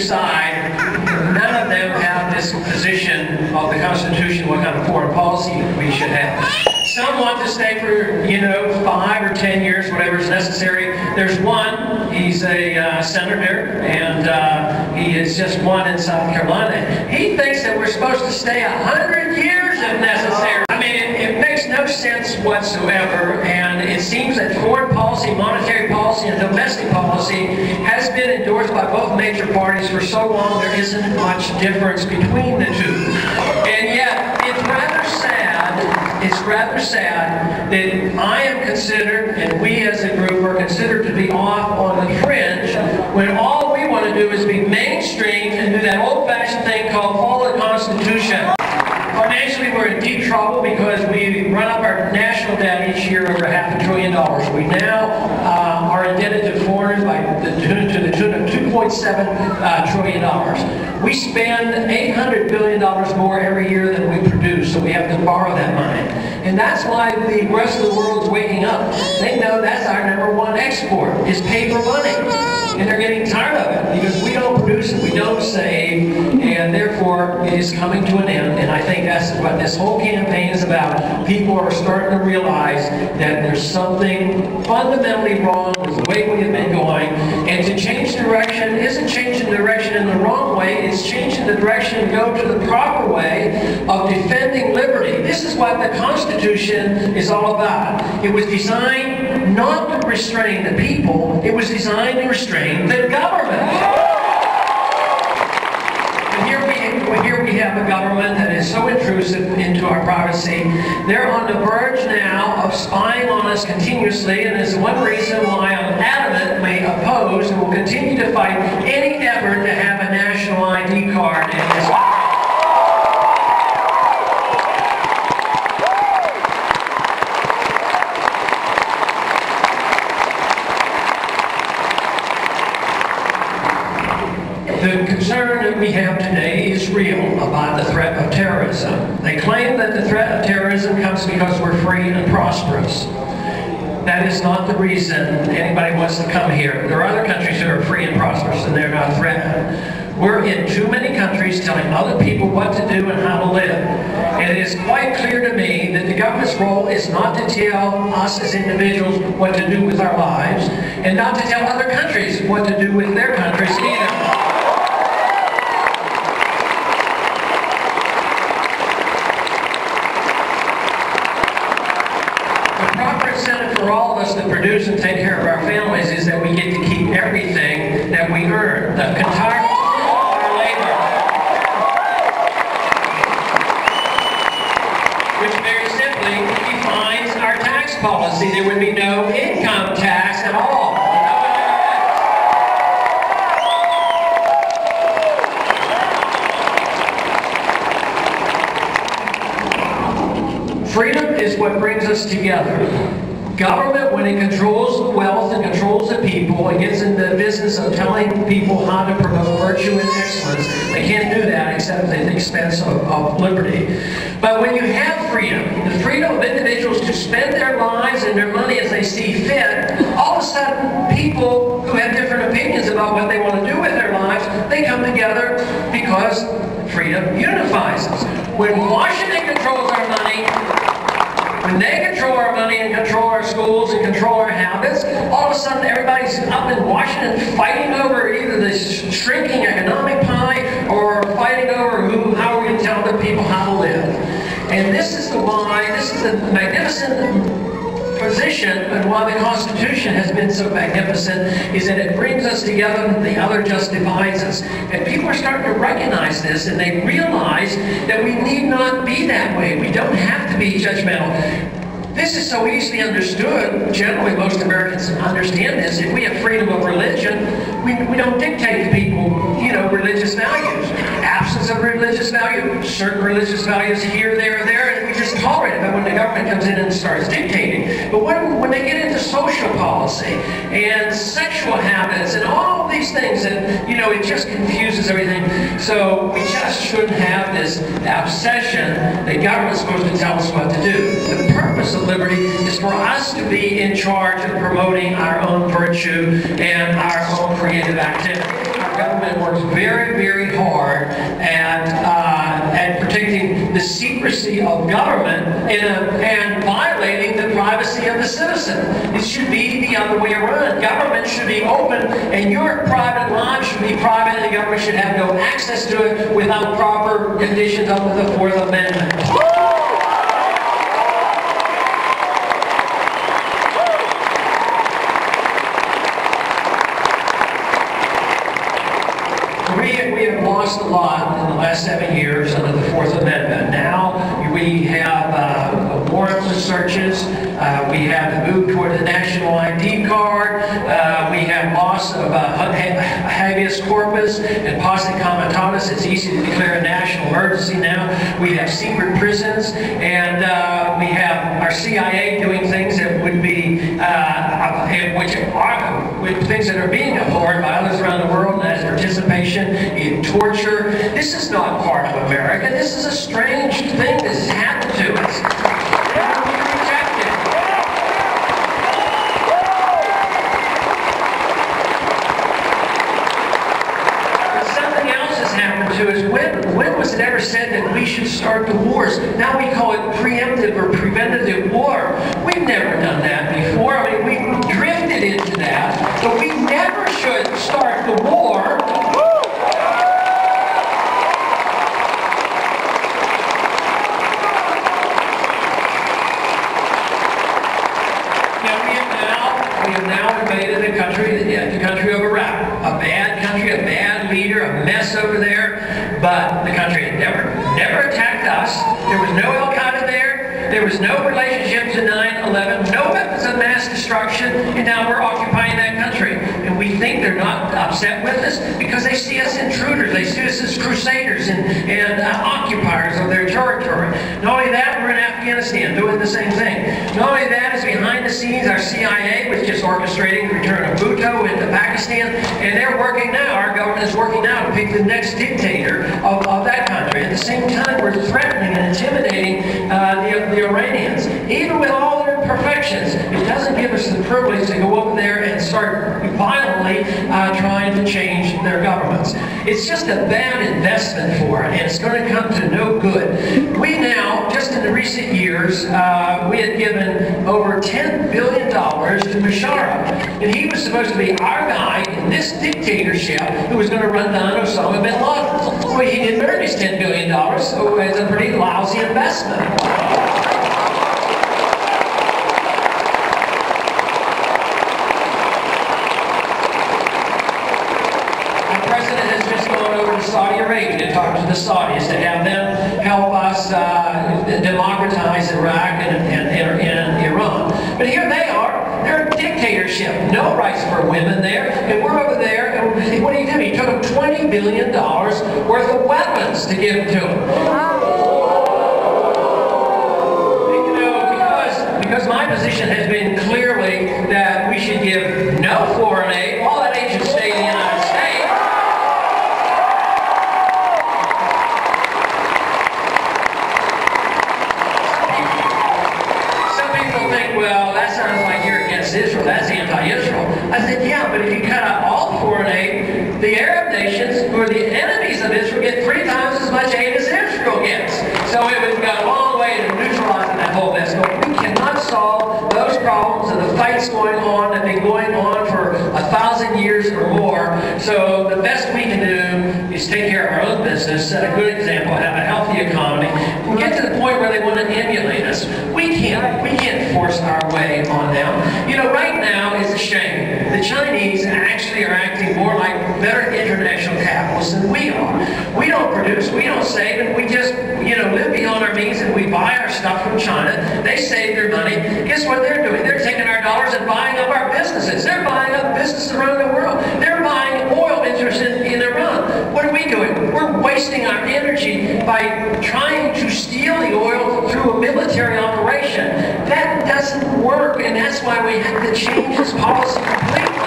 side, none of them have this position of the Constitution, what kind of foreign policy we should have. Some want to stay for, 5 or 10 years, whatever is necessary. There's one, he's a senator, and he is just one in South Carolina. He thinks that we're supposed to stay 100 years if necessary. I mean, it makes no sense whatsoever, and it seems that foreign policy, monetary policy, and domestic policy has been endorsed by both major parties for so long there isn't much difference between the two. And yet, it's rather sad that I am considered, and we as a group are considered to be off on the fringe, when all we want to do is be mainstream and do that old-fashioned thing called follow the Constitution. Financially, we're in deep trouble because we run up our national debt each year over $500 billion. We now are indebted to foreigners to the tune of $2.7 trillion. We spend $800 billion more every year than we produce, so we have to borrow that money. And that's why the rest of the world is waking up. They know that's our #1 export, is paper money. And they're getting tired of it because we don't produce it, we don't save, and therefore it is coming to an end. And I think that's what this whole campaign is about. People are starting to realize that there's something fundamentally wrong with the way we have been going, and to change direction isn't changing direction in the wrong way, it's changing the direction to go to the proper way of defending liberty. This is what the Constitution is all about. It was designed not to restrain the people, it was designed to restrain the government. And here we have a government that is so intrusive into our privacy. They're on the verge now of spying on us continuously, and is one reason why I'm adamantly opposed and will continue to fight any effort to have a national ID card in this country. The concern that we have today is real about the threat of terrorism. They claim that the threat of terrorism comes because we're free and prosperous. That is not the reason anybody wants to come here. There are other countries that are free and prosperous and they're not threatened. We're in too many countries telling other people what to do and how to live. And it is quite clear to me that the government's role is not to tell us as individuals what to do with our lives, and not to tell other countries what to do with their countries either. For all of us that produce and take care of our families is that we get to keep everything that we earn, the entire our labor. Which very simply defines our tax policy. There would be no income tax at all. Freedom is what brings us together. Government, when it controls the wealth and controls the people, it gets in the business of telling people how to promote virtue and excellence. They can't do that except at the expense of liberty. But when you have freedom, the freedom of individuals to spend their lives and their money as they see fit, all of a sudden people who have different opinions about what they want to do with their lives, they come together because freedom unifies us. When Washington controls our money, when they control our money and control our schools and control our habits, all of a sudden everybody's up in Washington fighting over either this shrinking economic pie or fighting over how are we going to tell the people how to live. And this is the magnificent position, and why the Constitution has been so magnificent, is that it brings us together and the other just divides us. And people are starting to recognize this, and they realize that we need not be that way. We don't have to be judgmental. This is so easily understood. Generally, most Americans understand this. If we have freedom of religion, we don't dictate to people, religious values. Absence of religious value, certain religious values here, there, or there, and we just tolerate it. But when the government comes in and starts dictating, but when they get into social policy and sexual habits and all these things, and it just confuses everything. So we just shouldn't have this obsession that government's supposed to tell us what to do. The purpose of liberty is for us to be in charge of promoting our own virtue and our own creative activity. government works very, very hard at protecting the secrecy of government and violating the privacy of the citizen. It should be the other way around. Government should be open, and your private life should be private, and the government should have no access to it without proper conditions under the Fourth Amendment. We have lost a lot in the last 7 years under the Fourth Amendment. Now we have warrantless searches. We have moved toward the national ID card. We have loss of habeas corpus and posse comitatus. It's easy to declare a national emergency now. We have secret prisons, and we have our CIA doing things that would be, things that are being abhorred by others around the world, and that is participation in torture. This is not part of America. This is a strange thing that has happened to us. We reject it. But something else has happened to us. When was it ever said that we should start the wars? Now we call it preemptive or preventative war. We've never done that before. I mean, we drifted into that, but we never should start the war. We have now invaded the country of Iraq. A bad country, a bad leader, a mess over there. But the country had never attacked us. There was no Al-Qaeda there. There was no relationship to 9/11. No weapons of mass destruction. And now we're occupying that country. And we think they're not upset with us because they see us intruders. They see us as crusaders and occupiers of their territory. Not only that, we're in Afghanistan doing the same thing. Not only that, is behind the scenes, our CIA was just orchestrating the return of Bhutto into Pakistan, and they're working now, our government is working now to pick the next dictator of that country. At the same time, we're threatening and intimidating the Iranians. Even with all their imperfections, it doesn't give us the privilege to go over there and start violently trying to change their governments. It's just a bad investment for it, and it's going to come to no good. We now, just in the recent years, we had given over $10 billion to Bashar, and he was supposed to be our guy in this dictatorship who was going to run down Osama bin Laden. Well, he didn't earn his $10 billion, so it's a pretty lousy investment. Saudi Arabia to talk to the Saudis, to have them help us democratize Iraq and Iran. But here they are, they're a dictatorship, no rights for women there, and we're over there, and what do? He took them $20 billion worth of weapons to give them to them. Because my position has been clearly that we should give no foreign aid, all that aid should stay in the United States. Well, that sounds like you're against Israel. That's anti-Israel. I said, yeah, but if you cut out all foreign aid, the Arab nations, who are the enemies of Israel, get 3 times as much aid as Israel gets. So it would go a long way to neutralizing that whole mess. But we cannot solve those problems and the fights going on that have been going on for 1,000 years or more. So the best we can do is take care of our own business, set a good example, have a healthy economy, and get to the point where they want to emulate us. We can't force our way on them. You know, right now it's a shame. The Chinese actually are acting more like better international capitalists than we are. We don't produce, we don't save, and we just, live beyond our means, and we buy our stuff from China. They save their money. Guess what they're doing? They're taking our dollars and buying up our businesses. They're buying up businesses around the world. They're buying oil interests in Iran. What are we doing? We're wasting our energy by trying to steal the oil through a military operation. That doesn't work, and that's why we have to change this policy completely.